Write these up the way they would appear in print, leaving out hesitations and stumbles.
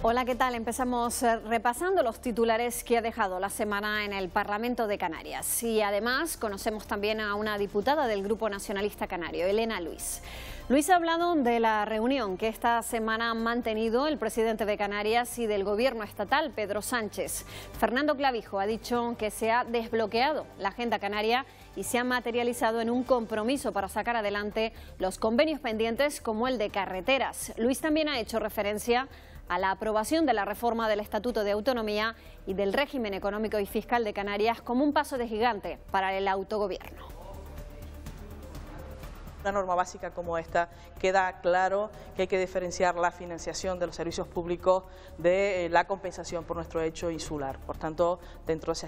Hola, ¿qué tal? Empezamos repasando los titulares que ha dejado la semana en el Parlamento de Canarias. Y además conocemos también a una diputada del Grupo Nacionalista Canario, Elena Luis. Luis ha hablado de la reunión que esta semana han mantenido el presidente de Canarias y del Gobierno estatal, Pedro Sánchez. Fernando Clavijo ha dicho que se ha desbloqueado la agenda canaria y se ha materializado en un compromiso para sacar adelante los convenios pendientes como el de carreteras. Luis también ha hecho referencia a la aprobación de la reforma del Estatuto de Autonomía y del régimen económico y fiscal de Canarias como un paso de gigante para el autogobierno. Una norma básica como esta queda claro que hay que diferenciar la financiación de los servicios públicos de la compensación por nuestro hecho insular. Por tanto, dentro de ese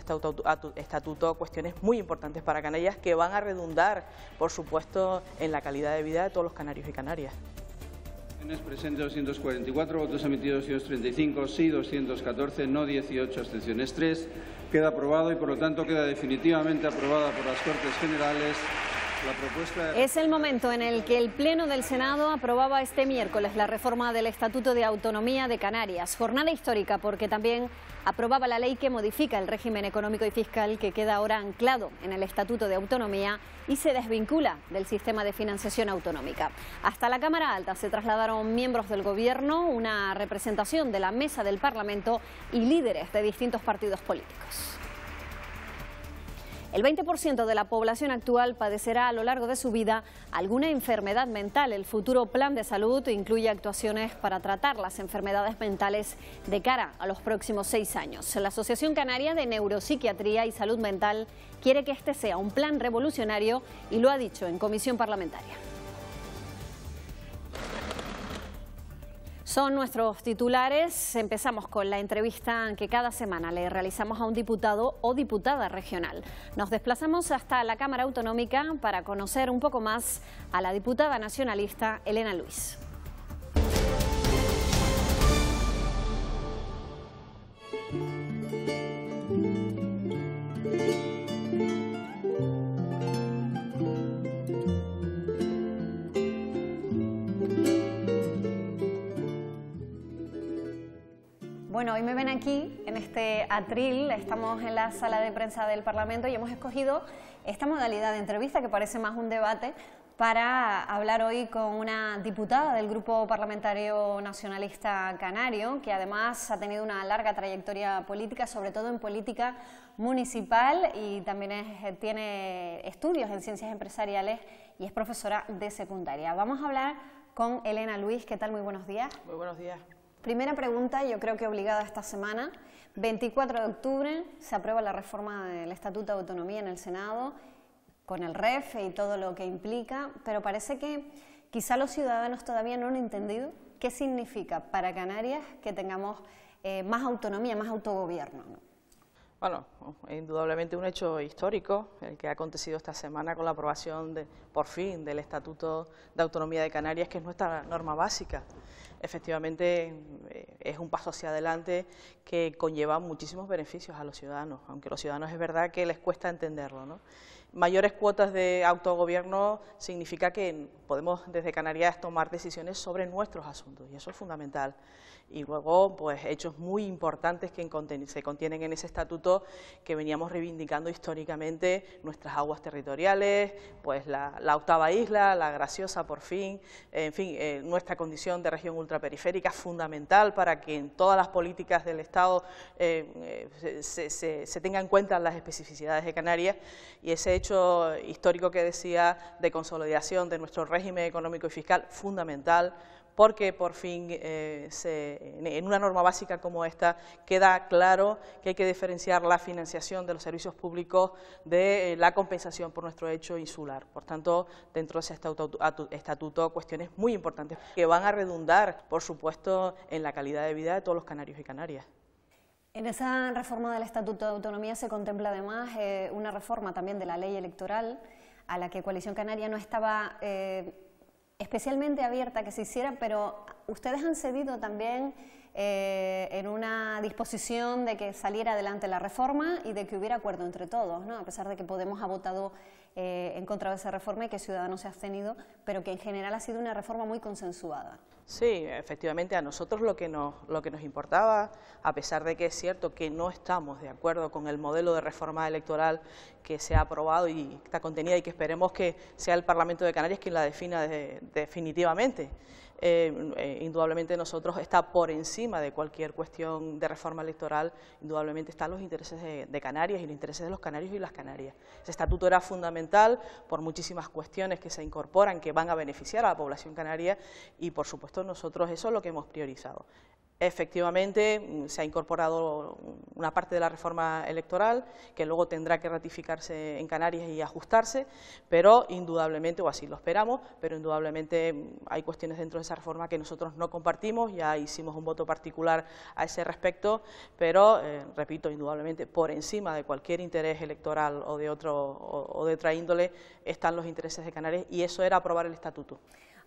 estatuto, cuestiones muy importantes para Canarias que van a redundar, por supuesto, en la calidad de vida de todos los canarios y canarias. Presente 244, votos emitidos 235, sí 214, no 18, abstenciones 3. Queda aprobado y por lo tanto queda definitivamente aprobada por las Cortes Generales. Es el momento en el que el Pleno del Senado aprobaba este miércoles la reforma del Estatuto de Autonomía de Canarias. Jornada histórica porque también aprobaba la ley que modifica el régimen económico y fiscal que queda ahora anclado en el Estatuto de Autonomía y se desvincula del sistema de financiación autonómica. Hasta la Cámara Alta se trasladaron miembros del Gobierno, una representación de la Mesa del Parlamento y líderes de distintos partidos políticos. El 20% de la población actual padecerá a lo largo de su vida alguna enfermedad mental. El futuro plan de salud incluye actuaciones para tratar las enfermedades mentales de cara a los próximos 6 años. La Asociación Canaria de Neuropsiquiatría y Salud Mental quiere que este sea un plan revolucionario y lo ha dicho en comisión parlamentaria. Son nuestros titulares. Empezamos con la entrevista que cada semana le realizamos a un diputado o diputada regional. Nos desplazamos hasta la Cámara Autonómica para conocer un poco más a la diputada nacionalista Elena Luis. Bueno, hoy me ven aquí en este atril, estamos en la sala de prensa del Parlamento y hemos escogido esta modalidad de entrevista que parece más un debate para hablar hoy con una diputada del Grupo Parlamentario Nacionalista Canario, que además ha tenido una larga trayectoria política, sobre todo en política municipal, y también tiene estudios en ciencias empresariales y es profesora de secundaria. Vamos a hablar con Elena Luis. ¿Qué tal? Muy buenos días. Muy buenos días. Primera pregunta, yo creo que obligada esta semana. 24 de octubre se aprueba la reforma del Estatuto de Autonomía en el Senado, con el REF y todo lo que implica, pero parece que quizá los ciudadanos todavía no han entendido qué significa para Canarias que tengamos más autonomía, más autogobierno, ¿no? Bueno, indudablemente un hecho histórico el que ha acontecido esta semana con la aprobación, por fin, del Estatuto de Autonomía de Canarias, que es nuestra norma básica. Efectivamente, es un paso hacia adelante que conlleva muchísimos beneficios a los ciudadanos, aunque a los ciudadanos es verdad que les cuesta entenderlo, ¿no? Mayores cuotas de autogobierno significa que podemos desde Canarias tomar decisiones sobre nuestros asuntos y eso es fundamental. Y luego, pues, hechos muy importantes que se contienen en ese estatuto que veníamos reivindicando históricamente, nuestras aguas territoriales, pues la octava isla, la Graciosa por fin, en fin, nuestra condición de región ultraperiférica fundamental para que en todas las políticas del Estado se tengan en cuenta las especificidades de Canarias, y ese hecho histórico que decía de consolidación de nuestro régimen económico y fiscal fundamental, porque por fin en una norma básica como esta queda claro que hay que diferenciar la financiación de los servicios públicos de la compensación por nuestro hecho insular. Por tanto, dentro de ese estatuto, cuestiones muy importantes que van a redundar, por supuesto, en la calidad de vida de todos los canarios y canarias. En esa reforma del Estatuto de Autonomía se contempla además una reforma también de la ley electoral a la que Coalición Canaria no estaba especialmente abierta a que se hiciera, pero ustedes han cedido también en una disposición de que saliera adelante la reforma y de que hubiera acuerdo entre todos, ¿no? A pesar de que Podemos ha votado en contra de esa reforma y que Ciudadanos se ha abstenido, pero que en general ha sido una reforma muy consensuada. Sí, efectivamente, a nosotros lo que nos importaba, a pesar de que es cierto que no estamos de acuerdo con el modelo de reforma electoral que se ha aprobado y está contenida y que esperemos que sea el Parlamento de Canarias quien la defina definitivamente. Indudablemente nosotros está por encima de cualquier cuestión de reforma electoral, indudablemente están los intereses de Canarias y los intereses de los canarios y las canarias. Ese estatuto era fundamental por muchísimas cuestiones que se incorporan, que van a beneficiar a la población canaria y por supuesto nosotros eso es lo que hemos priorizado. Efectivamente, se ha incorporado una parte de la reforma electoral que luego tendrá que ratificarse en Canarias y ajustarse, pero indudablemente, o así lo esperamos, pero indudablemente hay cuestiones dentro de esa reforma que nosotros no compartimos, ya hicimos un voto particular a ese respecto, pero, repito, indudablemente por encima de cualquier interés electoral o de otra índole están los intereses de Canarias y eso era aprobar el estatuto.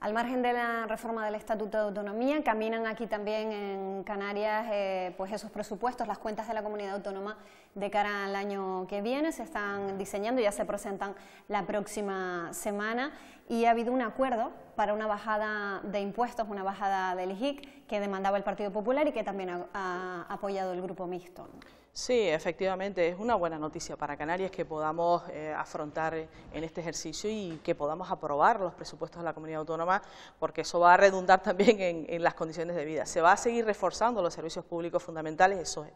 Al margen de la reforma del Estatuto de Autonomía, caminan aquí también en Canarias pues esos presupuestos, las cuentas de la comunidad autónoma de cara al año que viene, se están diseñando, ya se presentan la próxima semana y ha habido un acuerdo para una bajada de impuestos, una bajada del IGIC que demandaba el Partido Popular y que también ha apoyado el Grupo Mixto. Sí, efectivamente, es una buena noticia para Canarias que podamos afrontar en este ejercicio y que podamos aprobar los presupuestos de la comunidad autónoma, porque eso va a redundar también en las condiciones de vida. Se va a seguir reforzando los servicios públicos fundamentales, eso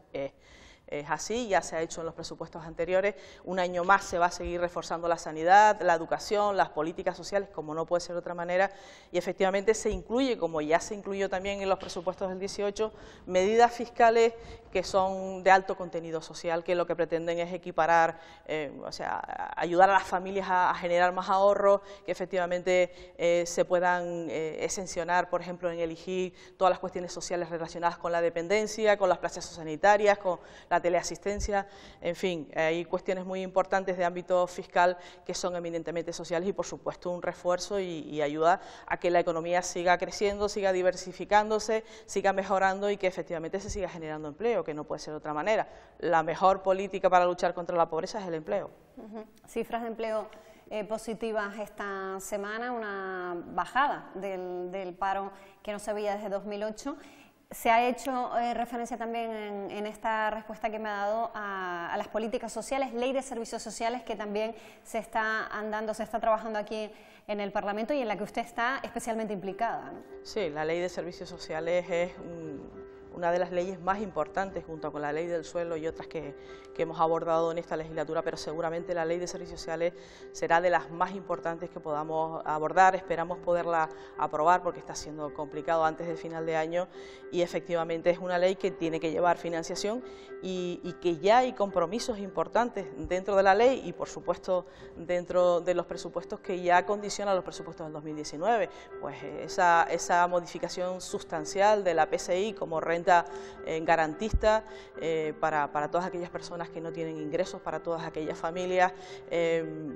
es así, ya se ha hecho en los presupuestos anteriores, un año más se va a seguir reforzando la sanidad, la educación, las políticas sociales, como no puede ser de otra manera, y efectivamente se incluye, como ya se incluyó también en los presupuestos del 18, medidas fiscales que son de alto contenido social, que lo que pretenden es equiparar, ayudar a las familias a generar más ahorros, que efectivamente se puedan exencionar, por ejemplo, en el IGIC, todas las cuestiones sociales relacionadas con la dependencia, con las plazas sociosanitarias, con la teleasistencia, en fin, hay cuestiones muy importantes de ámbito fiscal que son eminentemente sociales y, por supuesto, un refuerzo y ayuda a que la economía siga creciendo, siga diversificándose, siga mejorando y que efectivamente se siga generando empleo, que no puede ser de otra manera. La mejor política para luchar contra la pobreza es el empleo. Cifras de empleo positivas esta semana, una bajada del paro que no se veía desde 2008. Se ha hecho referencia también en esta respuesta que me ha dado a las políticas sociales, ley de servicios sociales que también se está trabajando aquí en el Parlamento y en la que usted está especialmente implicada, ¿no? Sí, la ley de servicios sociales es una de las leyes más importantes junto con la ley del suelo y otras que hemos abordado en esta legislatura, pero seguramente la ley de servicios sociales será de las más importantes que podamos abordar. Esperamos poderla aprobar porque está siendo complicado antes del final de año y efectivamente es una ley que tiene que llevar financiación y que ya hay compromisos importantes dentro de la ley y por supuesto dentro de los presupuestos que ya condicionan los presupuestos del 2019, pues esa modificación sustancial de la PCI como renta garantista para todas aquellas personas que no tienen ingresos, para todas aquellas familias,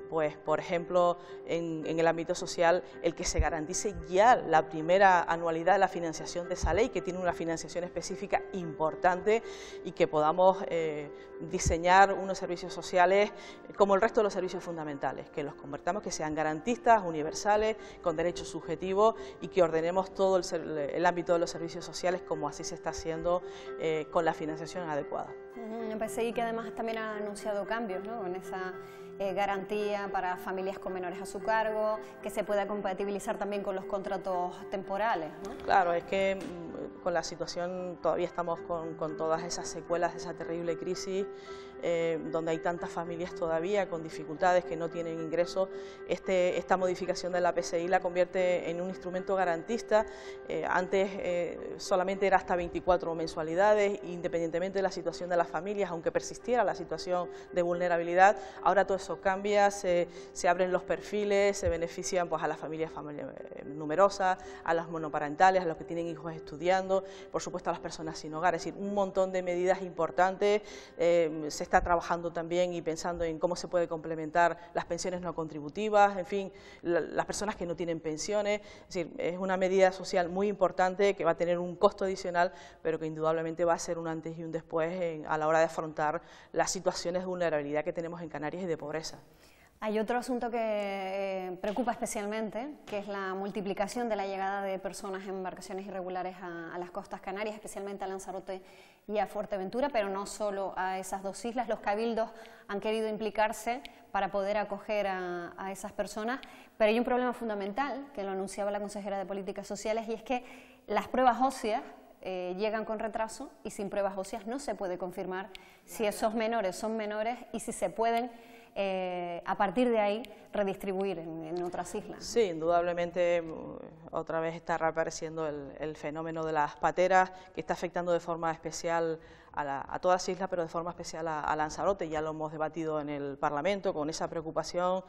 pues por ejemplo en el ámbito social el que se garantice ya la primera anualidad de la financiación de esa ley, que tiene una financiación específica importante y que podamos diseñar unos servicios sociales como el resto de los servicios fundamentales, que los convertamos, que sean garantistas, universales, con derechos subjetivos y que ordenemos todo el ámbito de los servicios sociales como así se está haciendo con la financiación adecuada. El PSI que además también ha anunciado cambios, ¿no?, en esa garantía para familias con menores a su cargo, que se pueda compatibilizar también con los contratos temporales, ¿no? Claro, es que con la situación todavía estamos con todas esas secuelas de esa terrible crisis, donde hay tantas familias todavía con dificultades que no tienen ingresos. Esta modificación de la PCI la convierte en un instrumento garantista. Antes solamente era hasta 24 mensualidades, independientemente de la situación de las familias, aunque persistiera la situación de vulnerabilidad. Ahora todo eso cambia, se abren los perfiles, se benefician pues a las familias numerosas, a las monoparentales, a los que tienen hijos estudiando, por supuesto a las personas sin hogar. Es decir, un montón de medidas importantes. Se está trabajando también y pensando en cómo se puede complementar las pensiones no contributivas, en fin, las personas que no tienen pensiones. Es decir, es una medida social muy importante que va a tener un costo adicional, pero que indudablemente va a ser un antes y un después a la hora de afrontar las situaciones de vulnerabilidad que tenemos en Canarias y de pobreza. Hay otro asunto que preocupa especialmente, que es la multiplicación de la llegada de personas en embarcaciones irregulares a las costas canarias, especialmente a Lanzarote y a Fuerteventura, pero no solo a esas dos islas. Los cabildos han querido implicarse para poder acoger a esas personas, pero hay un problema fundamental, que lo anunciaba la consejera de Políticas Sociales, y es que las pruebas óseas llegan con retraso, y sin pruebas óseas no se puede confirmar si esos menores son menores y si se pueden a partir de ahí redistribuir en otras islas. Sí, indudablemente otra vez está reapareciendo el fenómeno de las pateras, que está afectando de forma especial a todas las islas, pero de forma especial a Lanzarote. Ya lo hemos debatido en el Parlamento con esa preocupación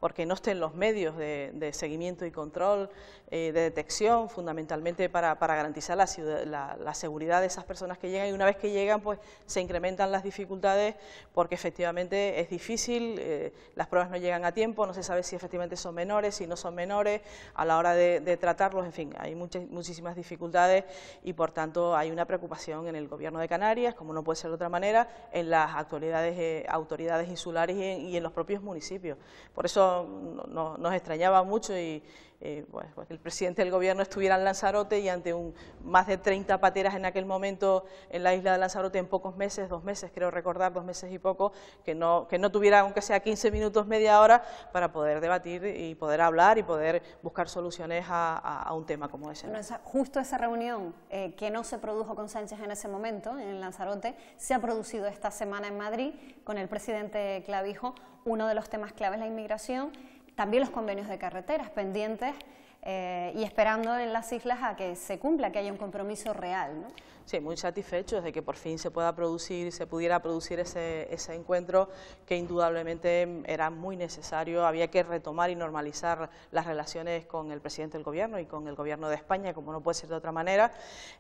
porque no estén los medios de seguimiento y control, de detección, fundamentalmente para garantizar la seguridad de esas personas que llegan, y una vez que llegan pues se incrementan las dificultades porque efectivamente es difícil, las pruebas no llegan a tiempo, no se sabe si efectivamente son menores, si no son menores, a la hora de tratarlos, en fin, hay muchísimas dificultades y por tanto hay una preocupación en el Gobierno de Canarias, como no puede ser de otra manera, en las autoridades insulares y en los propios municipios. Por eso nos extrañaba mucho y pues el presidente del Gobierno estuviera en Lanzarote y ante más de 30 pateras en aquel momento en la isla de Lanzarote en pocos meses, 2 meses, creo recordar, 2 meses y poco, que no tuviera aunque sea 15 minutos, media hora, para poder debatir y poder hablar y poder buscar soluciones a un tema como ese. Bueno, justo esa reunión que no se produjo con Sánchez en ese momento, en Lanzarote, se ha producido esta semana en Madrid con el presidente Clavijo. Uno de los temas clave es la inmigración, también los convenios de carreteras pendientes y esperando en las islas a que se cumpla, que haya un compromiso real, ¿no? Sí, muy satisfechos de que por fin se pudiera producir ese encuentro, que indudablemente era muy necesario. Había que retomar y normalizar las relaciones con el presidente del Gobierno y con el Gobierno de España, como no puede ser de otra manera.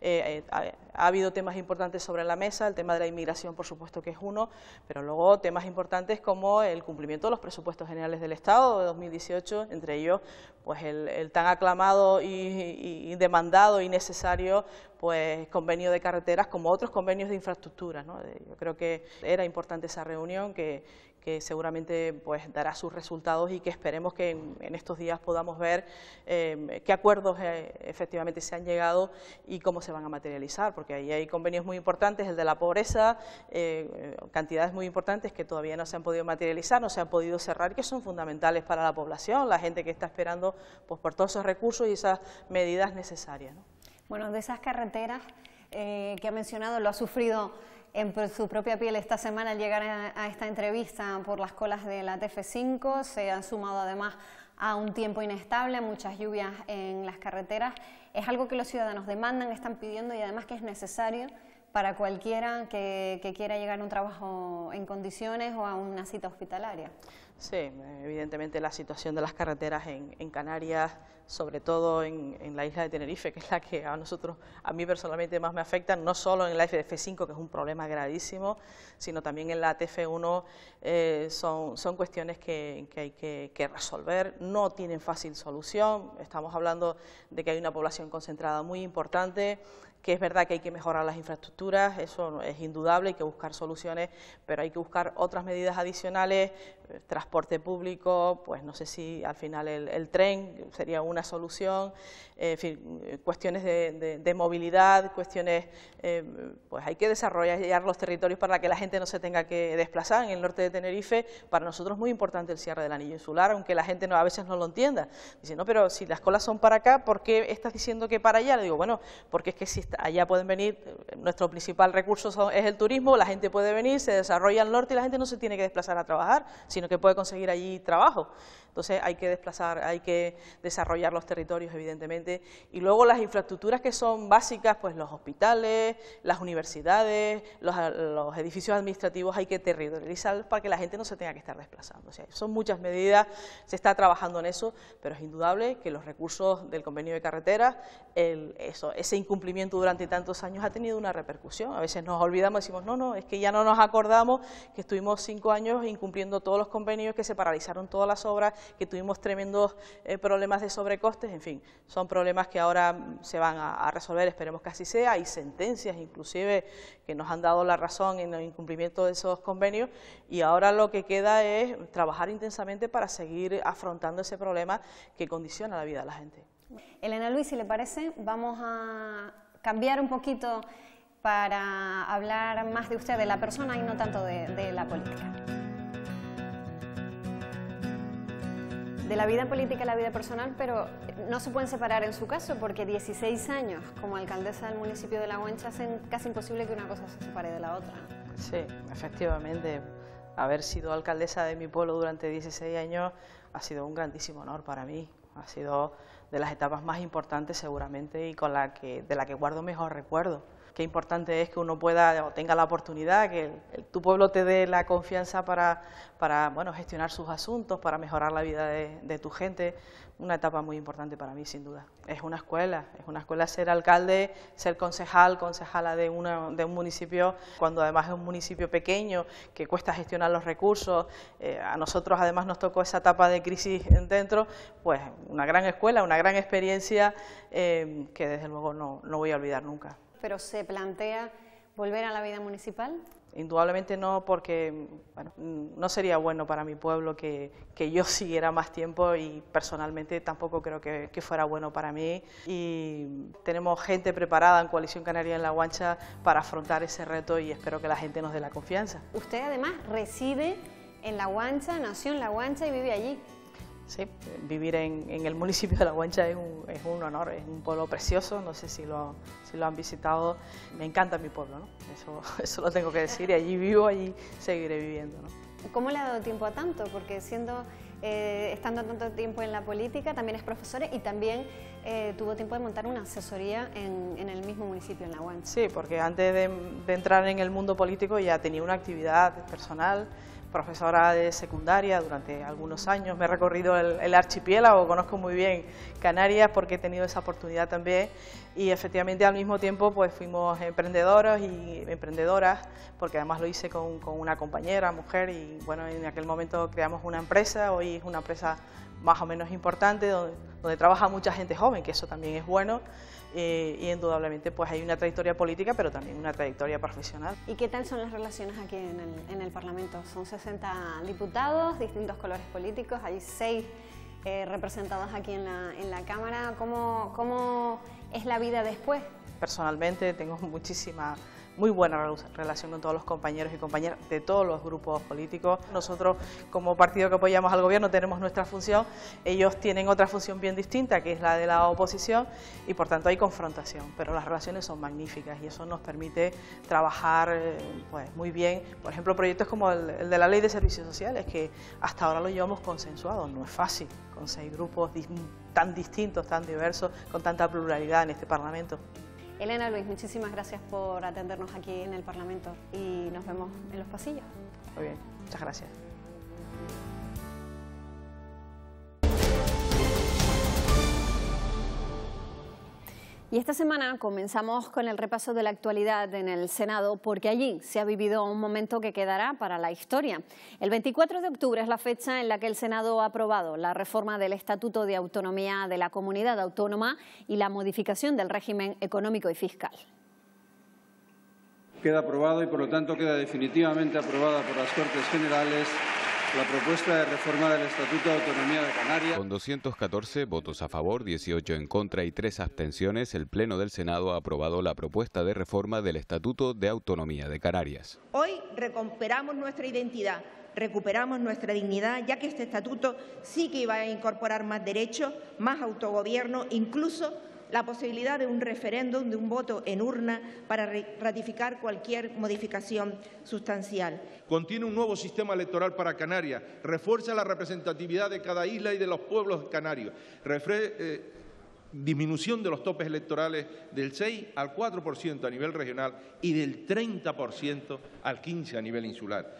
Ha habido temas importantes sobre la mesa, el tema de la inmigración por supuesto que es uno, pero luego temas importantes como el cumplimiento de los presupuestos generales del Estado de 2018, entre ellos pues el tan aclamado y demandado y necesario pues convenio de carreteras, como otros convenios de infraestructura, ¿no? Yo creo que era importante esa reunión, que seguramente pues dará sus resultados y que esperemos que en estos días podamos ver qué acuerdos efectivamente se han llegado y cómo se van a materializar, porque ahí hay convenios muy importantes, el de la pobreza, cantidades muy importantes que todavía no se han podido materializar, no se han podido cerrar, que son fundamentales para la población, la gente que está esperando pues por todos esos recursos y esas medidas necesarias, ¿no? Bueno, de esas carreteras que ha mencionado, lo ha sufrido en su propia piel esta semana al llegar a esta entrevista por las colas de la TF5, se han sumado además a un tiempo inestable, muchas lluvias en las carreteras. Es algo que los ciudadanos demandan, están pidiendo y además que es necesario para cualquiera que quiera llegar a un trabajo en condiciones o a una cita hospitalaria. Sí, evidentemente la situación de las carreteras en Canarias, sobre todo en la isla de Tenerife, que es la que a mí personalmente más me afecta, no solo en la F5, que es un problema gravísimo, sino también en la TF1, son cuestiones que hay que resolver, no tienen fácil solución. Estamos hablando de que hay una población concentrada muy importante, que es verdad que hay que mejorar las infraestructuras, eso es indudable, hay que buscar soluciones, pero hay que buscar otras medidas adicionales, transporte público, pues no sé si al final el tren sería una solución, en fin, cuestiones de movilidad, cuestiones, pues hay que desarrollar los territorios para que la gente no se tenga que desplazar. En el norte de Tenerife, para nosotros es muy importante el cierre del anillo insular, aunque la gente a veces no lo entienda. Dice, no, pero si las colas son para acá, ¿por qué estás diciendo que para allá? Le digo, bueno, porque es que si allá pueden venir, nuestro principal recurso es el turismo, la gente puede venir, se desarrolla el norte y la gente no se tiene que desplazar a trabajar, sino que puede conseguir allí trabajo. Entonces hay que desarrollar los territorios, evidentemente, y luego las infraestructuras que son básicas, pues los hospitales, las universidades, los edificios administrativos hay que territorializarlos para que la gente no se tenga que estar desplazando. O sea, son muchas medidas, se está trabajando en eso, pero es indudable que los recursos del convenio de carreteras, ese incumplimiento durante tantos años ha tenido una repercusión. A veces nos olvidamos y decimos, no, es que ya no nos acordamos que estuvimos 5 años incumpliendo todos los convenios, que se paralizaron todas las obras, que tuvimos tremendos problemas de sobrecostes, en fin, son problemas que ahora se van a resolver, esperemos que así sea. Hay sentencias inclusive que nos han dado la razón en el incumplimiento de esos convenios, y ahora lo que queda es trabajar intensamente para seguir afrontando ese problema que condiciona la vida de la gente. Elena Luis, si le parece, vamos a cambiar un poquito para hablar más de usted, de la persona, y no tanto de la política. De la vida política y la vida personal, pero no se pueden separar en su caso, porque 16 años como alcaldesa del municipio de La Guancha hacen casi imposible que una cosa se separe de la otra. Sí, efectivamente, haber sido alcaldesa de mi pueblo durante 16 años ha sido un grandísimo honor para mí, ha sido de las etapas más importantes seguramente y de la que guardo mejor recuerdo. Qué importante es que uno pueda o tenga la oportunidad, que tu pueblo te dé la confianza para bueno, gestionar sus asuntos, para mejorar la vida de tu gente. Una etapa muy importante para mí, sin duda. Es una escuela ser alcalde, ser concejala de un municipio, cuando además es un municipio pequeño, que cuesta gestionar los recursos. A nosotros además nos tocó esa etapa de crisis dentro, pues una gran escuela, una gran experiencia que desde luego no voy a olvidar nunca. ¿Pero se plantea volver a la vida municipal? Indudablemente no, porque bueno, no sería bueno para mi pueblo que yo siguiera más tiempo, y personalmente tampoco creo que fuera bueno para mí. Y tenemos gente preparada en Coalición Canaria en La Guancha para afrontar ese reto, y espero que la gente nos dé la confianza. Usted además reside en La Guancha, nació en La Guancha y vive allí. Sí, vivir en el municipio de La Guancha es un honor, es un pueblo precioso, no sé si lo han visitado. Me encanta mi pueblo, ¿no? Eso lo tengo que decir, y allí vivo, allí seguiré viviendo, ¿no? ¿Cómo le ha dado tiempo a tanto? Porque estando tanto tiempo en la política, también es profesora y también tuvo tiempo de montar una asesoría en el mismo municipio, en La Guancha. Sí, porque antes de entrar en el mundo político ya tenía una actividad personal, profesora de secundaria durante algunos años. Me he recorrido el archipiélago, conozco muy bien Canarias porque he tenido esa oportunidad también, y efectivamente al mismo tiempo pues fuimos emprendedoros y emprendedoras, porque además lo hice con una compañera, mujer, y bueno, en aquel momento creamos una empresa. Hoy es una empresa más o menos importante donde trabaja mucha gente joven, que eso también es bueno. Y indudablemente pues hay una trayectoria política, pero también una trayectoria profesional. ¿Y qué tal son las relaciones aquí en el Parlamento? Son 60 diputados, distintos colores políticos, hay 6 representados aquí en la Cámara. ¿Cómo es la vida después? Personalmente tengo muy buena relación con todos los compañeros y compañeras de todos los grupos políticos. Nosotros, como partido que apoyamos al gobierno, tenemos nuestra función, ellos tienen otra función bien distinta, que es la de la oposición, y por tanto hay confrontación, pero las relaciones son magníficas y eso nos permite trabajar pues muy bien. Por ejemplo, proyectos como el de la Ley de Servicios Sociales, que hasta ahora lo llevamos consensuado. No es fácil con 6 grupos tan distintos, tan diversos, con tanta pluralidad en este Parlamento. Elena Luis, muchísimas gracias por atendernos aquí en el Parlamento y nos vemos en los pasillos. Muy bien, muchas gracias. Y esta semana comenzamos con el repaso de la actualidad en el Senado, porque allí se ha vivido un momento que quedará para la historia. El 24 de octubre es la fecha en la que el Senado ha aprobado la reforma del Estatuto de Autonomía de la Comunidad Autónoma y la modificación del régimen económico y fiscal. Queda aprobado y, por lo tanto, queda definitivamente aprobada por las Cortes Generales la propuesta de reforma del Estatuto de Autonomía de Canarias. Con 214 votos a favor, 18 en contra y 3 abstenciones, el Pleno del Senado ha aprobado la propuesta de reforma del Estatuto de Autonomía de Canarias. Hoy recuperamos nuestra identidad, recuperamos nuestra dignidad, ya que este estatuto sí que iba a incorporar más derechos, más autogobierno, incluso la posibilidad de un referéndum, de un voto en urna para ratificar cualquier modificación sustancial. Contiene un nuevo sistema electoral para Canarias, refuerza la representatividad de cada isla y de los pueblos canarios, disminución de los topes electorales del 6 al 4% a nivel regional y del 30% al 15% a nivel insular.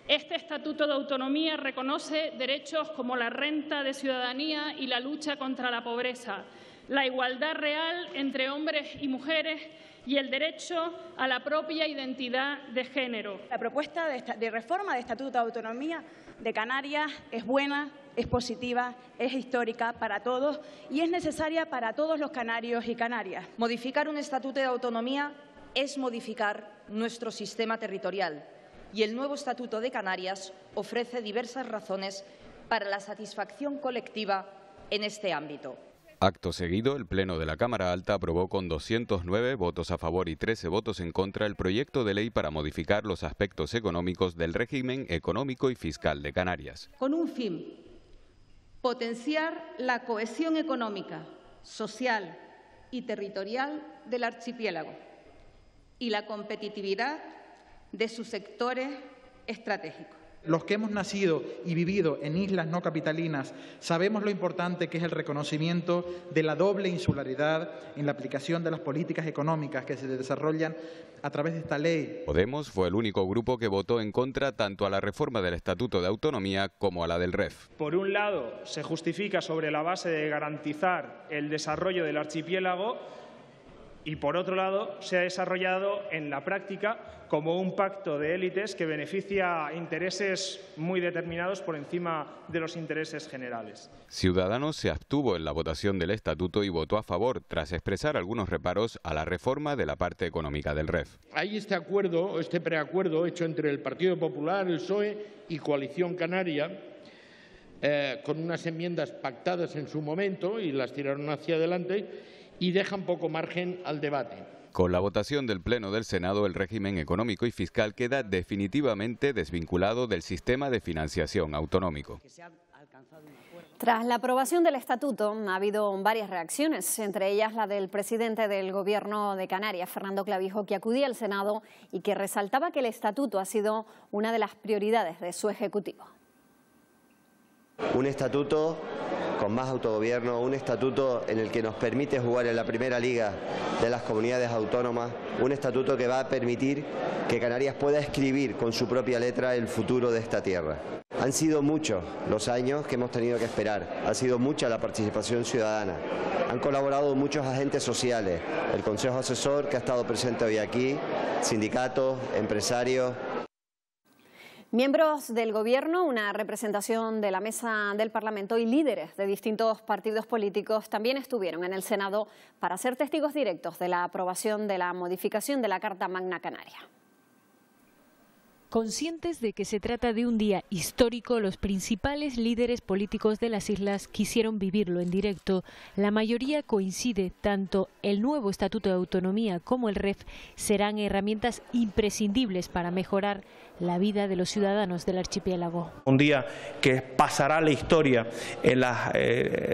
Este Estatuto de Autonomía reconoce derechos como la renta de ciudadanía y la lucha contra la pobreza, la igualdad real entre hombres y mujeres y el derecho a la propia identidad de género. La propuesta de reforma del Estatuto de Autonomía de Canarias es buena, es positiva, es histórica para todos y es necesaria para todos los canarios y canarias. Modificar un Estatuto de Autonomía es modificar nuestro sistema territorial y el nuevo Estatuto de Canarias ofrece diversas razones para la satisfacción colectiva en este ámbito. Acto seguido, el Pleno de la Cámara Alta aprobó con 209 votos a favor y 13 votos en contra el proyecto de ley para modificar los aspectos económicos del régimen económico y fiscal de Canarias. Con un fin: potenciar la cohesión económica, social y territorial del archipiélago y la competitividad de sus sectores estratégicos. Los que hemos nacido y vivido en islas no capitalinas sabemos lo importante que es el reconocimiento de la doble insularidad en la aplicación de las políticas económicas que se desarrollan a través de esta ley. Podemos fue el único grupo que votó en contra tanto a la reforma del Estatuto de Autonomía como a la del REF. Por un lado, se justifica sobre la base de garantizar el desarrollo del archipiélago y, por otro lado, se ha desarrollado en la práctica como un pacto de élites que beneficia a intereses muy determinados por encima de los intereses generales. Ciudadanos se abstuvo en la votación del Estatuto y votó a favor, tras expresar algunos reparos a la reforma de la parte económica del REF. Hay este preacuerdo hecho entre el Partido Popular, el PSOE y Coalición Canaria, con unas enmiendas pactadas en su momento y las tiraron hacia adelante y dejan poco margen al debate. Con la votación del Pleno del Senado, el régimen económico y fiscal queda definitivamente desvinculado del sistema de financiación autonómico. Tras la aprobación del Estatuto ha habido varias reacciones, entre ellas la del presidente del Gobierno de Canarias, Fernando Clavijo, que acudía al Senado y que resaltaba que el Estatuto ha sido una de las prioridades de su Ejecutivo. Un estatuto con más autogobierno, un estatuto en el que nos permite jugar en la primera liga de las comunidades autónomas, un estatuto que va a permitir que Canarias pueda escribir con su propia letra el futuro de esta tierra. Han sido muchos los años que hemos tenido que esperar, ha sido mucha la participación ciudadana, han colaborado muchos agentes sociales, el Consejo Asesor que ha estado presente hoy aquí, sindicatos, empresarios. Miembros del Gobierno, una representación de la mesa del Parlamento y líderes de distintos partidos políticos también estuvieron en el Senado para ser testigos directos de la aprobación de la modificación de la Carta Magna Canaria. Conscientes de que se trata de un día histórico, los principales líderes políticos de las islas quisieron vivirlo en directo. La mayoría coincide, tanto el nuevo Estatuto de Autonomía como el REF serán herramientas imprescindibles para mejorar la vida de los ciudadanos del archipiélago. Un día que pasará a la historia en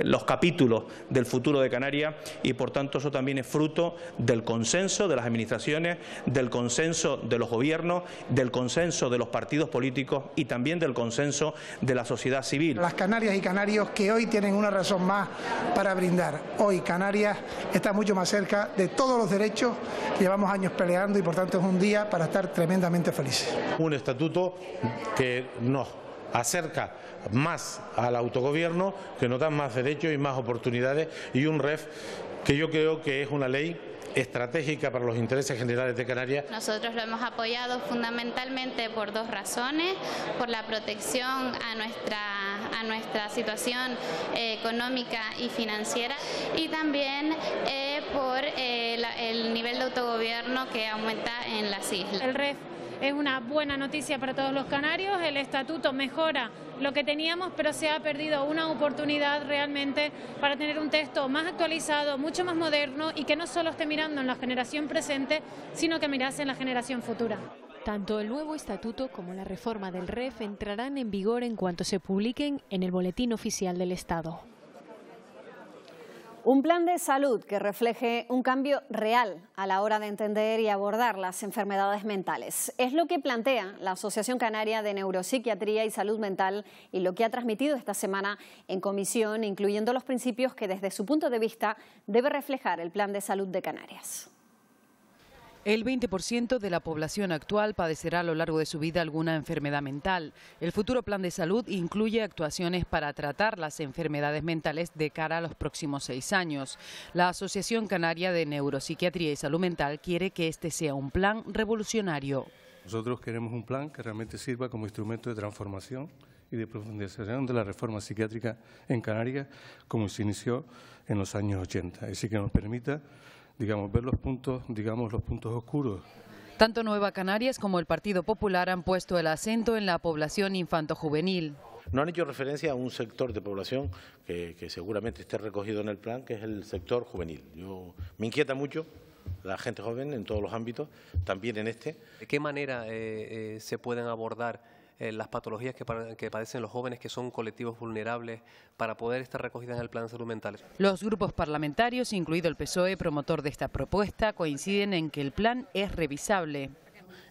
los capítulos del futuro de Canarias y, por tanto, eso también es fruto del consenso de las administraciones, del consenso de los gobiernos, del consenso de los partidos políticos y también del consenso de la sociedad civil. Las canarias y canarios que hoy tienen una razón más para brindar. Hoy Canarias está mucho más cerca de todos los derechos que llevamos años peleando y, por tanto, es un día para estar tremendamente felices. Un estatuto que nos acerca más al autogobierno, que nos da más derechos y más oportunidades, y un REF que yo creo que es una ley estratégica para los intereses generales de Canarias. Nosotros lo hemos apoyado fundamentalmente por dos razones: por la protección a nuestra situación económica y financiera, y también por el nivel de autogobierno que aumenta en las islas. El REF es una buena noticia para todos los canarios. El estatuto mejora lo que teníamos, pero se ha perdido una oportunidad realmente para tener un texto más actualizado, mucho más moderno y que no solo esté mirando en la generación presente, sino que mirase en la generación futura. Tanto el nuevo estatuto como la reforma del REF entrarán en vigor en cuanto se publiquen en el Boletín Oficial del Estado. Un plan de salud que refleje un cambio real a la hora de entender y abordar las enfermedades mentales. Es lo que plantea la Asociación Canaria de Neuropsiquiatría y Salud Mental y lo que ha transmitido esta semana en comisión, incluyendo los principios que desde su punto de vista debe reflejar el Plan de Salud de Canarias. El 20% de la población actual padecerá a lo largo de su vida alguna enfermedad mental. El futuro plan de salud incluye actuaciones para tratar las enfermedades mentales de cara a los próximos 6 años. La Asociación Canaria de Neuropsiquiatría y Salud Mental quiere que este sea un plan revolucionario. Nosotros queremos un plan que realmente sirva como instrumento de transformación y de profundización de la reforma psiquiátrica en Canarias, como se inició en los años 80. Así que nos permita, ver los puntos oscuros. Tanto Nueva Canarias como el Partido Popular han puesto el acento en la población infantojuvenil. No han hecho referencia a un sector de población que seguramente esté recogido en el plan, que es el sector juvenil. Me inquieta mucho la gente joven en todos los ámbitos, también en este. ¿De qué manera se pueden abordar las patologías que padecen los jóvenes, que son colectivos vulnerables, para poder estar recogidas en el plan de salud mental? Los grupos parlamentarios, incluido el PSOE, promotor de esta propuesta, coinciden en que el plan es revisable.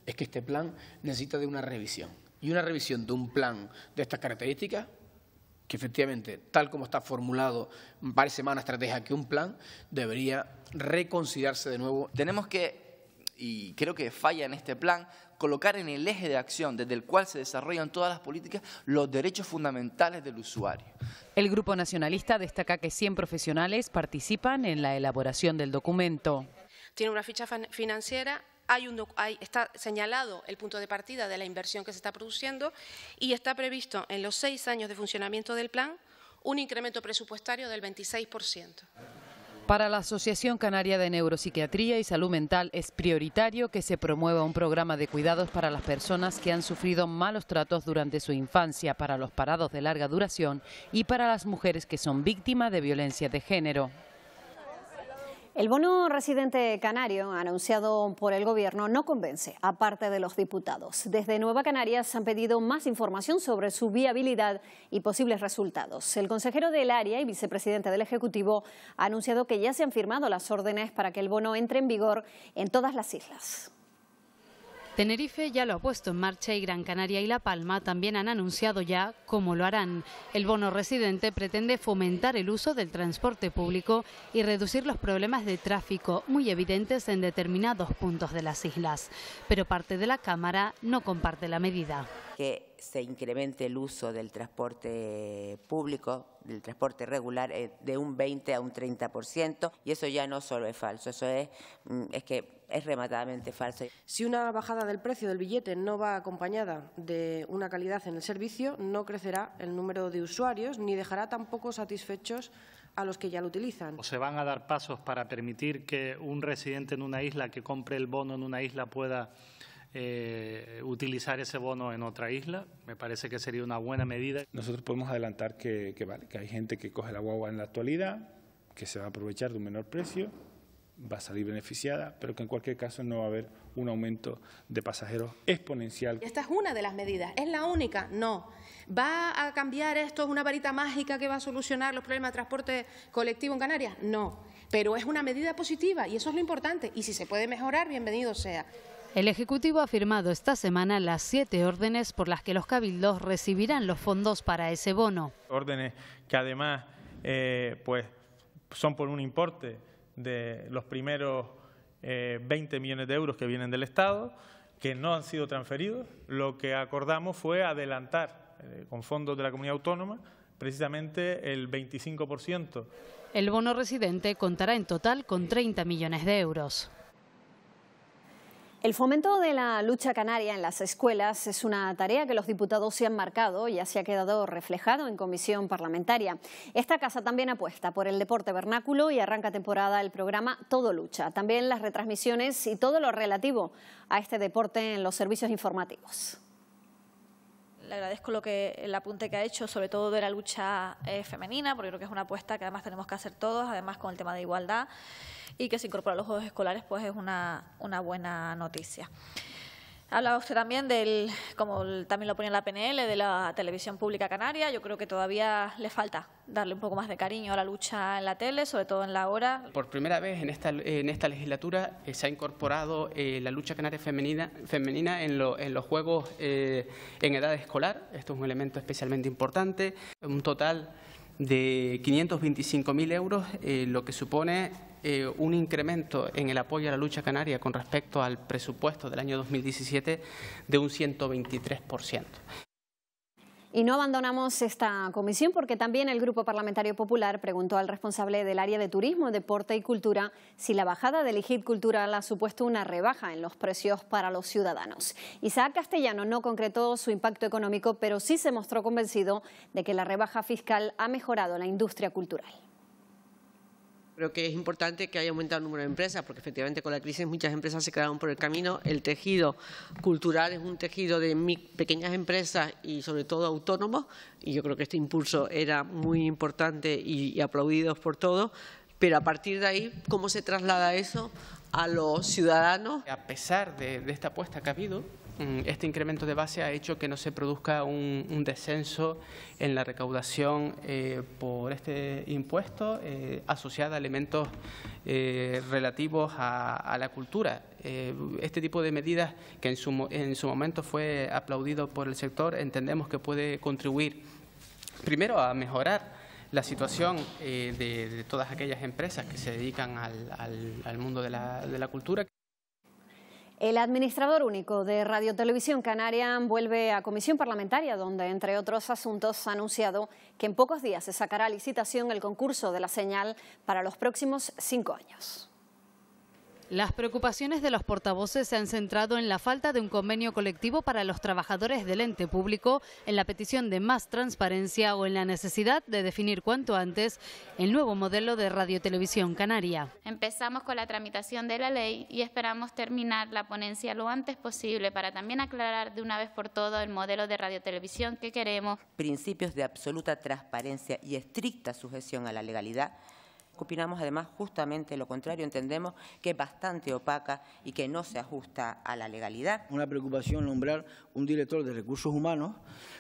Es que este plan necesita de una revisión, y una revisión de un plan de estas características, que efectivamente, tal como está formulado, parece más una estrategia que un plan, debería reconsiderarse de nuevo. Tenemos que, y creo que falla en este plan, colocar en el eje de acción desde el cual se desarrollan todas las políticas los derechos fundamentales del usuario. El Grupo Nacionalista destaca que 100 profesionales participan en la elaboración del documento. Tiene una ficha financiera, está señalado el punto de partida de la inversión que se está produciendo y está previsto en los 6 años de funcionamiento del plan un incremento presupuestario del 26%. Para la Asociación Canaria de Neuropsiquiatría y Salud Mental es prioritario que se promueva un programa de cuidados para las personas que han sufrido malos tratos durante su infancia, para los parados de larga duración y para las mujeres que son víctimas de violencia de género. El bono residente canario anunciado por el Gobierno no convence a parte de los diputados. Desde Nueva Canarias han pedido más información sobre su viabilidad y posibles resultados. El consejero del área y vicepresidente del Ejecutivo ha anunciado que ya se han firmado las órdenes para que el bono entre en vigor en todas las islas. Tenerife ya lo ha puesto en marcha y Gran Canaria y La Palma también han anunciado ya cómo lo harán. El bono residente pretende fomentar el uso del transporte público y reducir los problemas de tráfico muy evidentes en determinados puntos de las islas. Pero parte de la Cámara no comparte la medida. Que se incremente el uso del transporte público, del transporte regular, de un 20 a un 30%, y eso ya no solo es falso, eso es que es rematadamente falso. Si una bajada del precio del billete no va acompañada de una calidad en el servicio, no crecerá el número de usuarios ni dejará tampoco satisfechos a los que ya lo utilizan. Se van a dar pasos para permitir que un residente en una isla que compre el bono en una isla pueda utilizar ese bono en otra isla. Me parece que sería una buena medida. Nosotros podemos adelantar que hay gente que coge la guagua en la actualidad, que se va a aprovechar de un menor precio, va a salir beneficiada, pero que en cualquier caso no va a haber un aumento de pasajeros exponencial. Esta es una de las medidas, ¿es la única? No. ¿Va a cambiar esto? ¿Es una varita mágica que va a solucionar los problemas de transporte colectivo en Canarias? No, pero es una medida positiva y eso es lo importante, y si se puede mejorar, bienvenido sea. El Ejecutivo ha firmado esta semana las 7 órdenes por las que los cabildos recibirán los fondos para ese bono. Órdenes que además son por un importe de los primeros 20 millones de euros que vienen del Estado, que no han sido transferidos. Lo que acordamos fue adelantar con fondos de la comunidad autónoma precisamente el 25%. El bono residente contará en total con 30 millones de euros. El fomento de la lucha canaria en las escuelas es una tarea que los diputados se han marcado y así ha quedado reflejado en comisión parlamentaria. Esta casa también apuesta por el deporte vernáculo y arranca temporada el programa Todo Lucha. También las retransmisiones y todo lo relativo a este deporte en los servicios informativos. Le agradezco el apunte que ha hecho, sobre todo de la lucha femenina, porque creo que es una apuesta que además tenemos que hacer todos, además con el tema de igualdad, y que se incorpora a los juegos escolares, pues es una buena noticia. Hablaba usted también como también lo ponía en la PNL, de la televisión pública canaria. Yo creo que todavía le falta darle un poco más de cariño a la lucha en la tele, sobre todo en la hora. Por primera vez en esta legislatura se ha incorporado la lucha canaria femenina en los juegos en edad escolar. Esto es un elemento especialmente importante. Un total de 525.000 euros, lo que supone un incremento en el apoyo a la lucha canaria con respecto al presupuesto del año 2017 de un 123%. Y no abandonamos esta comisión porque también el Grupo Parlamentario Popular preguntó al responsable del área de Turismo, Deporte y Cultura si la bajada del IGID cultural ha supuesto una rebaja en los precios para los ciudadanos. Isaac Castellano no concretó su impacto económico, pero sí se mostró convencido de que la rebaja fiscal ha mejorado la industria cultural. Creo que es importante que haya aumentado el número de empresas, porque efectivamente con la crisis muchas empresas se quedaron por el camino. El tejido cultural es un tejido de pequeñas empresas y sobre todo autónomos, y yo creo que este impulso era muy importante y aplaudido por todos. Pero a partir de ahí, ¿cómo se traslada eso a los ciudadanos? A pesar de esta apuesta que ha habido, este incremento de base ha hecho que no se produzca un descenso en la recaudación por este impuesto asociada a elementos relativos a la cultura. Este tipo de medidas que en su momento fue aplaudido por el sector, entendemos que puede contribuir primero a mejorar la situación de todas aquellas empresas que se dedican al mundo de la cultura. El administrador único de Radio Televisión Canaria vuelve a comisión parlamentaria, donde, entre otros asuntos, ha anunciado que en pocos días se sacará a licitación el concurso de la señal para los próximos 5 años. Las preocupaciones de los portavoces se han centrado en la falta de un convenio colectivo para los trabajadores del ente público, en la petición de más transparencia o en la necesidad de definir cuanto antes el nuevo modelo de radiotelevisión canaria. Empezamos con la tramitación de la ley y esperamos terminar la ponencia lo antes posible para también aclarar de una vez por todo el modelo de radiotelevisión que queremos. Principios de absoluta transparencia y estricta sujeción a la legalidad. Opinamos además justamente lo contrario, entendemos que es bastante opaca y que no se ajusta a la legalidad. Una preocupación nombrar un director de recursos humanos,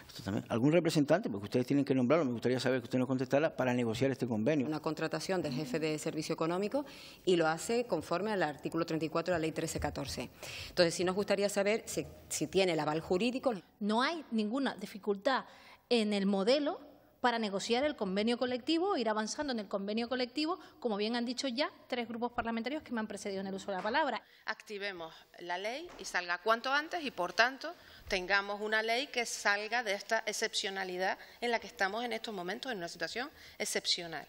esto también, algún representante, porque ustedes tienen que nombrarlo, me gustaría saber que usted nos contestara para negociar este convenio. Una contratación del jefe de servicio económico y lo hace conforme al artículo 34 de la ley 1314. Entonces, sí nos gustaría saber si tiene el aval jurídico. No hay ninguna dificultad en el modelo para negociar el convenio colectivo, ir avanzando en el convenio colectivo, como bien han dicho ya 3 grupos parlamentarios que me han precedido en el uso de la palabra. Activemos la ley y salga cuanto antes y, por tanto, tengamos una ley que salga de esta excepcionalidad en la que estamos en estos momentos, en una situación excepcional.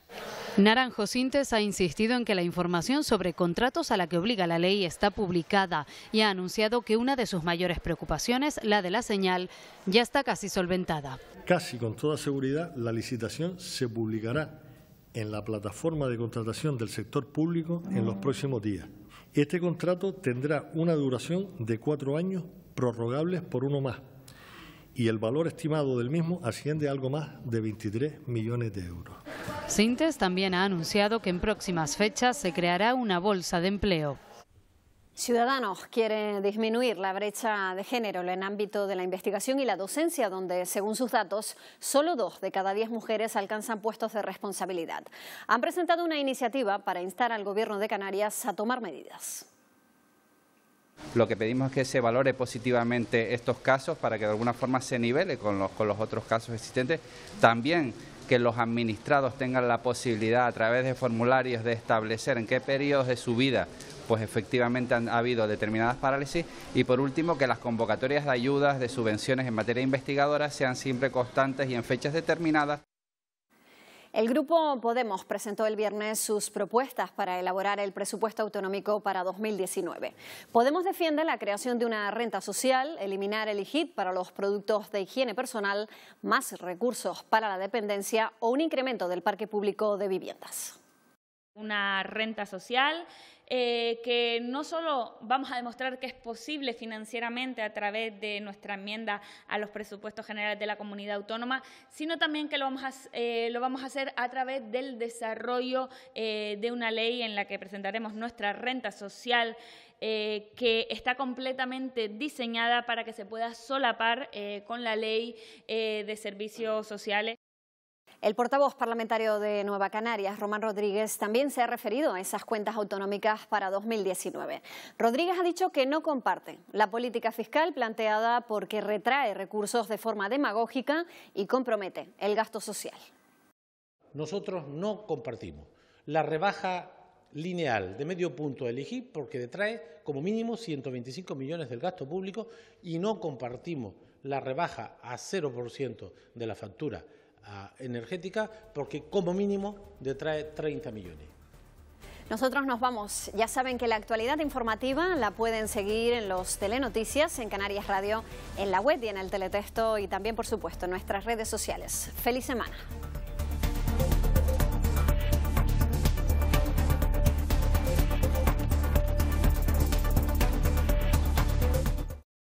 Naranjo Sintes ha insistido en que la información sobre contratos a la que obliga la ley está publicada y ha anunciado que una de sus mayores preocupaciones, la de la señal, ya está casi solventada. Casi con toda seguridad, la licitación se publicará en la plataforma de contratación del sector público en los próximos días. Este contrato tendrá una duración de 4 años prorrogables por 1 más y el valor estimado del mismo asciende a algo más de 23 millones de euros. Sintes también ha anunciado que en próximas fechas se creará una bolsa de empleo. Ciudadanos quiere disminuir la brecha de género en el ámbito de la investigación y la docencia, donde, según sus datos, solo 2 de cada 10 mujeres alcanzan puestos de responsabilidad. Han presentado una iniciativa para instar al Gobierno de Canarias a tomar medidas. Lo que pedimos es que se valore positivamente estos casos para que de alguna forma se nivele con los otros casos existentes. También que los administrados tengan la posibilidad a través de formularios de establecer en qué periodos de su vida pues efectivamente han habido determinadas parálisis y por último que las convocatorias de ayudas, de subvenciones en materia investigadora sean siempre constantes y en fechas determinadas. El Grupo Podemos presentó el viernes sus propuestas para elaborar el presupuesto autonómico para 2019. Podemos defiende la creación de una renta social, eliminar el IGID para los productos de higiene personal, más recursos para la dependencia o un incremento del parque público de viviendas. Una renta social que no solo vamos a demostrar que es posible financieramente a través de nuestra enmienda a los presupuestos generales de la comunidad autónoma, sino también que lo vamos a hacer a través del desarrollo de una ley en la que presentaremos nuestra renta social que está completamente diseñada para que se pueda solapar con la ley de servicios sociales. El portavoz parlamentario de Nueva Canarias, Román Rodríguez, también se ha referido a esas cuentas autonómicas para 2019. Rodríguez ha dicho que no comparte la política fiscal planteada porque retrae recursos de forma demagógica y compromete el gasto social. Nosotros no compartimos la rebaja lineal de medio punto a elegir porque detrae como mínimo 125 millones del gasto público y no compartimos la rebaja a 0% de la factura energética porque como mínimo detrae 30 millones. Nosotros nos vamos. Ya saben que la actualidad informativa la pueden seguir en los Telenoticias, en Canarias Radio, en la web y en el teletexto y también, por supuesto, en nuestras redes sociales. ¡Feliz semana!